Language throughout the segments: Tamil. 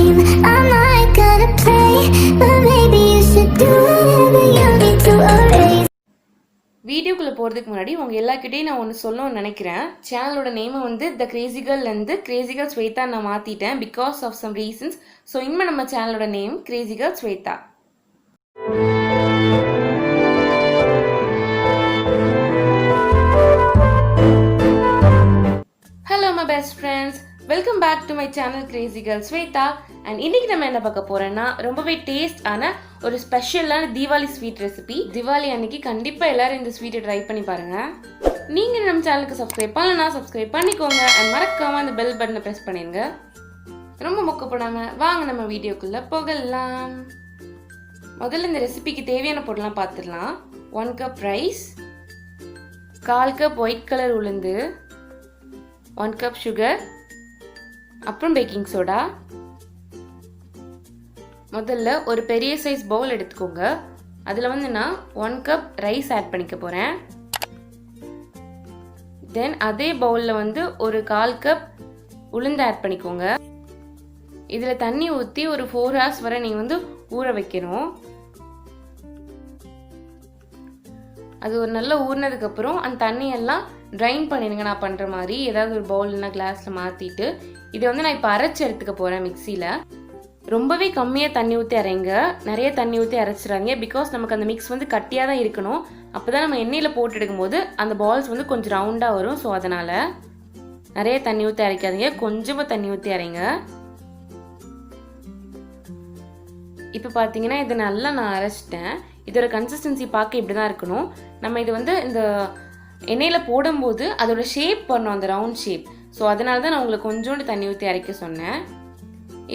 dream. I'm not gonna pray, but maybe you should do whatever you need to erase. வீடியோக்குள்ளே போகிறதுக்கு முன்னாடி உங்கள் எல்லாருக்கிட்டையும் நான் ஒன்று சொல்லணும்னு நினைக்கிறேன். சேனலோட நேமை வந்து த கிரேசி கேர்ள்லேருந்து கிரேசி கேர்ள் ஸ்வேதா நான் மாற்றிட்டேன் because of some reasons. So இனிமேல் நம்ம சேனலோட name crazy girl Swetha. Hello my best friends, welcome back to my channel crazy girl Swetha. And இன்னைக்கு நம்ம என்ன பார்க்க போறோம்னா ரொம்பவே டேஸ்ட் ஆன ஒரு ஸ்பெஷலான தீபாவளி ஸ்வீட் ரெசிபி. தீபாவளி அன்னைக்கு கண்டிப்பாக எல்லாரும் இந்த ஸ்வீட்டை ட்ரை பண்ணி பாருங்க. நீங்க நம்ம சேனலுக்கு சப்ஸ்கிரைப் பண்ணலன்னா சப்ஸ்கிரைப் பண்ணிக்கோங்க அண்ட் மறக்காம அந்த பெல் பட்டனை ப்ரெஸ் பண்ணிருங்க. ரொம்ப மொக்கப்படாம வாங்க நம்ம வீடியோக்குள்ள போகலாம். முதல்ல இந்த ரெசிபிக்கு தேவையான பொருள்லாம் பார்த்துடலாம். 1 cup rice, 1/4 cup white colour உளுந்து, 1 கப் சுகர், அப்புறம் பேக்கிங் சோடா. முதல்ல ஒரு பெரிய சைஸ் பவுல் எடுத்துக்கோங்க. அதில் வந்து நான் 1 கப் ரைஸ் ஆட் பண்ணிக்க போகிறேன். தென் அதே பவுலில் வந்து ஒரு 1/4 கப் உளுந்து ஆட் பண்ணிக்கோங்க. இதில் தண்ணி ஊற்றி ஒரு 4 hours வரை நீங்கள் வந்து ஊற வைக்கணும். அது ஒரு நல்லா ஊறினதுக்கப்புறம் அந்த தண்ணியெல்லாம் ட்ரைன் பண்ணிடுங்க. நான் பண்ணுற மாதிரி ஏதாவது ஒரு பவுல்னா கிளாஸில் மாற்றிட்டு இதை வந்து நான் இப்போ அரைச்சி எடுத்துக்க போகிறேன் மிக்சியில். ரொம்பவே கம்மியாக தண்ணி ஊற்றி அரைங்க, நிறைய தண்ணி ஊற்றி அரைச்சிடாதீங்க. பிகாஸ் நமக்கு அந்த மிக்ஸ் வந்து கட்டியாக தான் இருக்கணும். அப்போ தான் நம்ம எண்ணெயில் போட்டு எடுக்கும்போது அந்த பால்ஸ் வந்து கொஞ்சம் ரவுண்டாக வரும். ஸோ அதனால் நிறைய தண்ணி ஊற்றி அரைக்காதீங்க, கொஞ்சமாக தண்ணி ஊற்றி அரைங்க. இப்போ பார்த்தீங்கன்னா இதை நல்லா நான் அரைச்சிட்டேன். இதோட கன்சிஸ்டன்சி பார்க்க இப்படி தான் இருக்கணும். நம்ம இது வந்து இந்த எண்ணெயில் போடும்போது அதோட ஷேப் பண்ணணும், அந்த ரவுண்ட் ஷேப். ஸோ அதனால தான் நான் உங்களுக்கு கொஞ்சோண்டு தண்ணி ஊற்றி அரைக்க சொன்னேன்.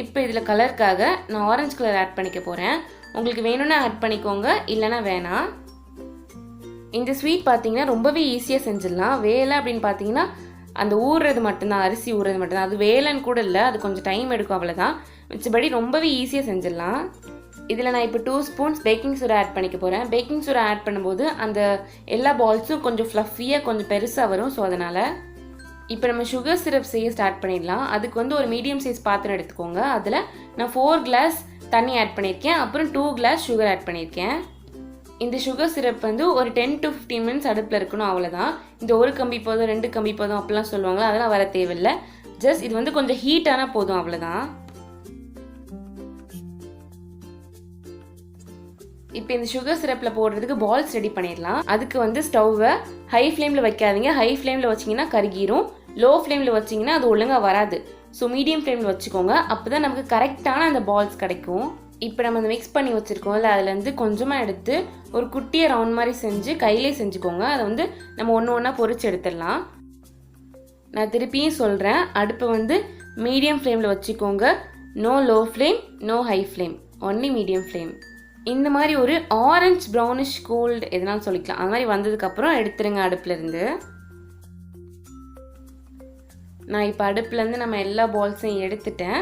இப்போ இதில் கலருக்காக நான் ஆரஞ்சு கலர் ஆட் பண்ணிக்க போகிறேன். உங்களுக்கு வேணும்னா ஆட் பண்ணிக்கோங்க, இல்லைனா வேணாம். இந்த ஸ்வீட் பார்த்தீங்கன்னா ரொம்பவே ஈஸியாக செஞ்சிடலாம். வேலை அப்படின்னு பார்த்தீங்கன்னா அந்த ஊறுறது மட்டும்தான், அரிசி ஊறுறது மட்டும்தான். அது வேலைன்னு கூட இல்லை, அது கொஞ்சம் டைம் எடுக்கும், அவ்வளோதான். மிச்சபடி ரொம்பவே ஈஸியாக செஞ்சிடலாம். இதில் நான் இப்போ 2 ஸ்பூன்ஸ் பேக்கிங் சோடா ஆட் பண்ணிக்க போகிறேன். பேக்கிங் சோடா ஆட் பண்ணும்போது அந்த எல்லா பால்ஸும் கொஞ்சம் ஃப்ளஃபியாக கொஞ்சம் பெருசாக வரும். ஸோ அதனால் இப்போ நம்ம சுகர் சிரப் செய்ய ஸ்டார்ட் பண்ணிடலாம். அதுக்கு வந்து ஒரு மீடியம் சைஸ் பாத்திரம் எடுத்துக்கோங்க. அதில் நான் 4 கிளாஸ் தண்ணி ஆட் பண்ணியிருக்கேன், அப்புறம் 2 கிளாஸ் சுகர் ஆட் பண்ணியிருக்கேன். இந்த சுகர் சிரப் வந்து ஒரு 10 to 15 minutes அடுப்பில் இருக்கணும், அவ்வளோதான். இந்த 1 கம்பி போதும் 2 கம்பி போதும் அப்படிலாம் சொல்லுவாங்க, அதெல்லாம் வர தேவையில்லை. ஜஸ்ட் இது வந்து கொஞ்சம் ஹீட்டான போதும், அவ்வளோதான். இப்போ இந்த சுகர் சிரப்பில் போடுறதுக்கு பால்ஸ் ரெடி பண்ணிடலாம். அதுக்கு வந்து ஸ்டவ்வை ஹை ஃப்ளேமில் வைக்காதீங்க. ஹை ஃப்ளேமில் வச்சிங்கன்னா கருகிரும். லோ ஃப்ளேமில் வச்சிங்கன்னா அது ஒழுங்காக வராது. ஸோ மீடியம் ஃப்ளேமில் வச்சுக்கோங்க, அப்போ தான் நமக்கு கரெக்டான அந்த பால்ஸ் கிடைக்கும். இப்போ நம்ம அந்த மிக்ஸ் பண்ணி வச்சுருக்கோம்ல, அதுலேருந்து கொஞ்சமாக எடுத்து ஒரு குட்டியை ரவுண்ட் மாதிரி செஞ்சு கையிலே செஞ்சுக்கோங்க. அதை வந்து நம்ம ஒன்று ஒன்றா பொரிச்சு எடுத்துடலாம். நான் திருப்பியும் சொல்கிறேன், அடுப்பை வந்து மீடியம் ஃப்ளேமில் வச்சுக்கோங்க. No low flame, no high flame, only medium flame. இந்த மாதிரி ஒரு ஆரஞ்ச் ப்ரௌனிஷ் கோல்டு எதனாலும் சொல்லிக்கலாம். அது மாதிரி வந்ததுக்கப்புறம் எடுத்துருங்க அடுப்புலேருந்து. நான் இப்போ அடுப்புலேருந்து நம்ம எல்லா பால்ஸையும் எடுத்துட்டேன்.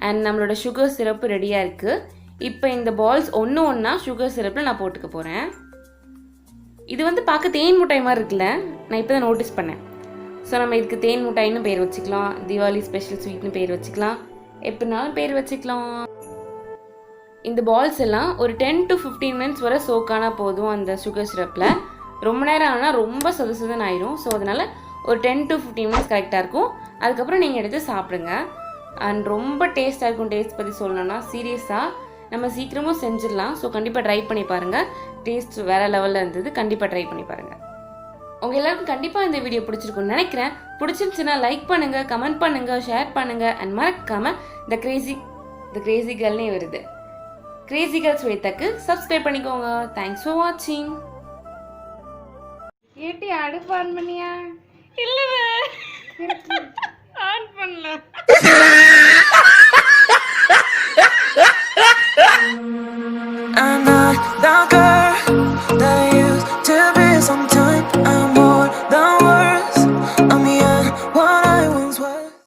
அண்ட் நம்மளோட சுகர் சிரப்பு ரெடியாக இருக்குது. இப்போ இந்த பால்ஸ் ஒன்று ஒன்றா சுகர் சிரப்பில் நான் போட்டுக்க போகிறேன். இது வந்து பார்க்க தேன் மிட்டாய் மாதிரி இருக்குல்ல, நான் இப்போ தான் நோட்டீஸ் பண்ணேன். ஸோ நம்ம இதுக்கு தேன் மிட்டாய்னு பேர் வச்சுக்கலாம், தீபாவளி ஸ்பெஷல் ஸ்வீட்னு பேர் வச்சுக்கலாம், எப்படினாலும் பேர் வச்சுக்கலாம். இந்த பால்ஸ் எல்லாம் ஒரு 10 to 15 minutes வரை சோக்கானா போதும் அந்த சுகர் சிரப்பில். ரொம்ப நேரம் ஆனால் ரொம்ப சதுசதுன்னு ஆயிரும். ஸோ அதனால் ஒரு 10 to 15 minutes கரெக்டாக இருக்கும். அதுக்கப்புறம் நீங்கள் எடுத்து சாப்பிடுங்க. அண்ட் ரொம்ப டேஸ்ட்டாக இருக்கும். டேஸ்ட் பற்றி சொல்லணும்னா சீரியஸாக நம்ம சீக்கிரமும் செஞ்சிடலாம். ஸோ கண்டிப்பாக ட்ரை பண்ணி பாருங்கள். டேஸ்ட் வேறு லெவலில் இருந்தது. கண்டிப்பாக ட்ரை பண்ணி பாருங்கள். உங்கள் எல்லாருக்கும் கண்டிப்பாக இந்த வீடியோ பிடிச்சிருக்குன்னு நினைக்கிறேன். பிடிச்சிருந்துச்சுன்னா லைக் பண்ணுங்கள், கமெண்ட் பண்ணுங்கள், ஷேர் பண்ணுங்கள். அண்ட் மறக்காமல் த கிரேசி கேர்ள்னே வருது, கிரேசி கேர்ள் ஸ்வேதாக்கு சப்ஸ்கிரைப் பண்ணிக்கோங்க. தேங்க்ஸ் ஃபார் வாட்சிங். ஏட்டி அடுப்பு ஆன் பண்ணியா? இல்ல ஆன் பண்ணல.